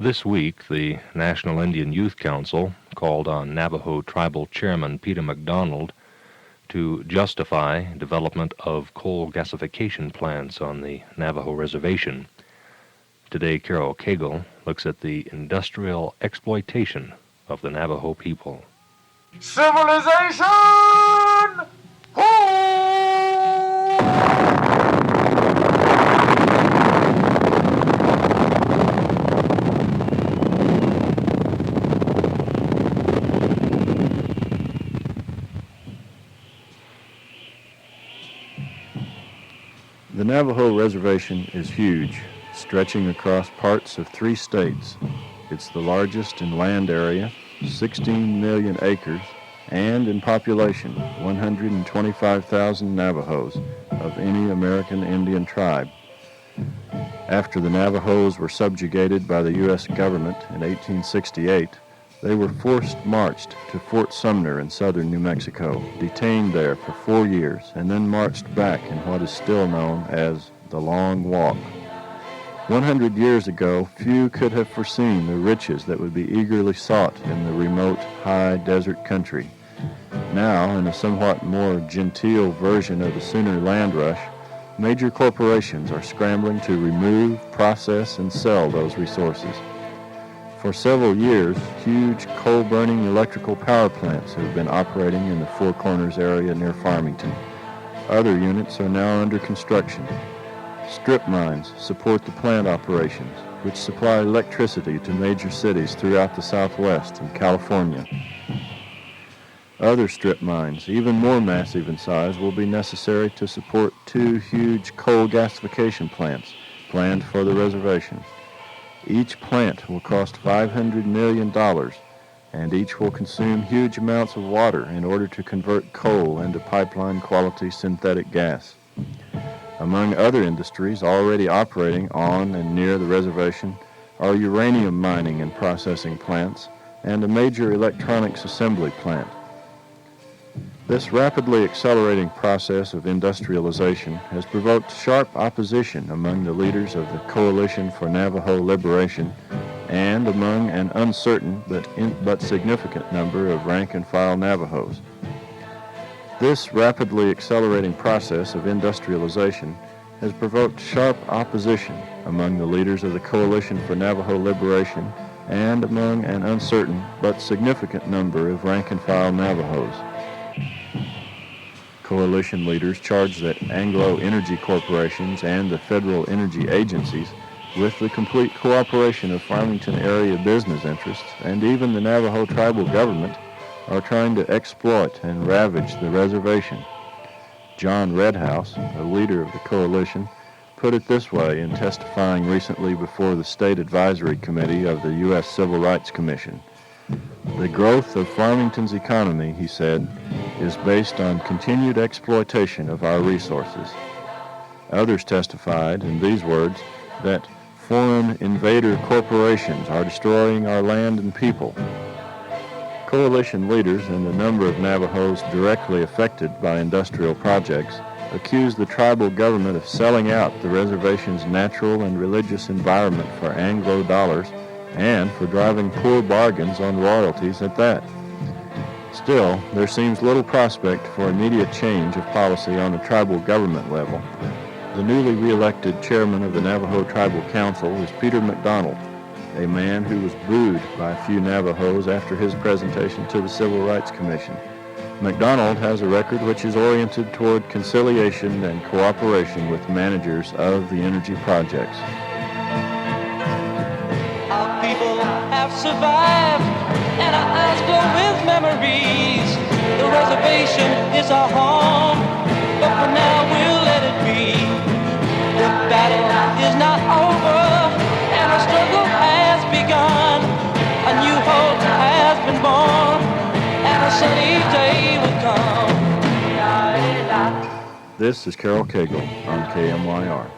This week, the National Indian Youth Council called on Navajo Tribal Chairman Peter MacDonald to justify development of coal gasification plants on the Navajo Reservation. Today, Carrol Cagle looks at the industrial exploitation of the Navajo people. Civilization! The Navajo Reservation is huge, stretching across parts of 3 states. It's the largest in land area, 16 million acres, and in population, 125,000 Navajos of any American Indian tribe. After the Navajos were subjugated by the U.S. government in 1868, they were forced marched to Fort Sumner in southern New Mexico, detained there for 4 years, and then marched back in what is still known as the Long Walk. 100 years ago, few could have foreseen the riches that would be eagerly sought in the remote, high desert country. Now, in a somewhat more genteel version of the Sooner land rush, major corporations are scrambling to remove, process, and sell those resources. For several years, huge coal-burning electrical power plants have been operating in the Four Corners area near Farmington. Other units are now under construction. Strip mines support the plant operations, which supply electricity to major cities throughout the Southwest and California. Other strip mines, even more massive in size, will be necessary to support 2 huge coal gasification plants planned for the reservation. Each plant will cost $500 million, and each will consume huge amounts of water in order to convert coal into pipeline-quality synthetic gas. Among other industries already operating on and near the reservation are uranium mining and processing plants and a major electronics assembly plant. This rapidly accelerating process of industrialization has provoked sharp opposition among the leaders of the Coalition for Navajo Liberation and among an uncertain but significant number of rank-and-file Navajos. This rapidly accelerating process of industrialization has provoked sharp opposition among the leaders of the Coalition for Navajo Liberation and among an uncertain but significant number of rank-and-file Navajos. Coalition leaders charge that Anglo energy corporations and the federal energy agencies, with the complete cooperation of Farmington area business interests and even the Navajo tribal government, are trying to exploit and ravage the reservation. John Redhouse, a leader of the coalition, put it this way in testifying recently before the State Advisory Committee of the U.S. Civil Rights Commission. The growth of Farmington's economy, he said, is based on continued exploitation of our resources. Others testified in these words that foreign invader corporations are destroying our land and people. Coalition leaders and a number of Navajos directly affected by industrial projects accused the tribal government of selling out the reservation's natural and religious environment for Anglo dollars and for driving poor bargains on royalties at that. Still, there seems little prospect for immediate change of policy on the tribal government level. The newly re-elected chairman of the Navajo Tribal Council is Peter MacDonald, a man who was booed by a few Navajos after his presentation to the Civil Rights Commission. MacDonald has a record which is oriented toward conciliation and cooperation with managers of the energy projects. Our people have survived, and our eyes glow with memories. The reservation is our home, but for now we'll let it be. The battle is not over, and the struggle has begun. A new hope has been born, and a sunny day will come. This is Carrol Cagle on KYMR.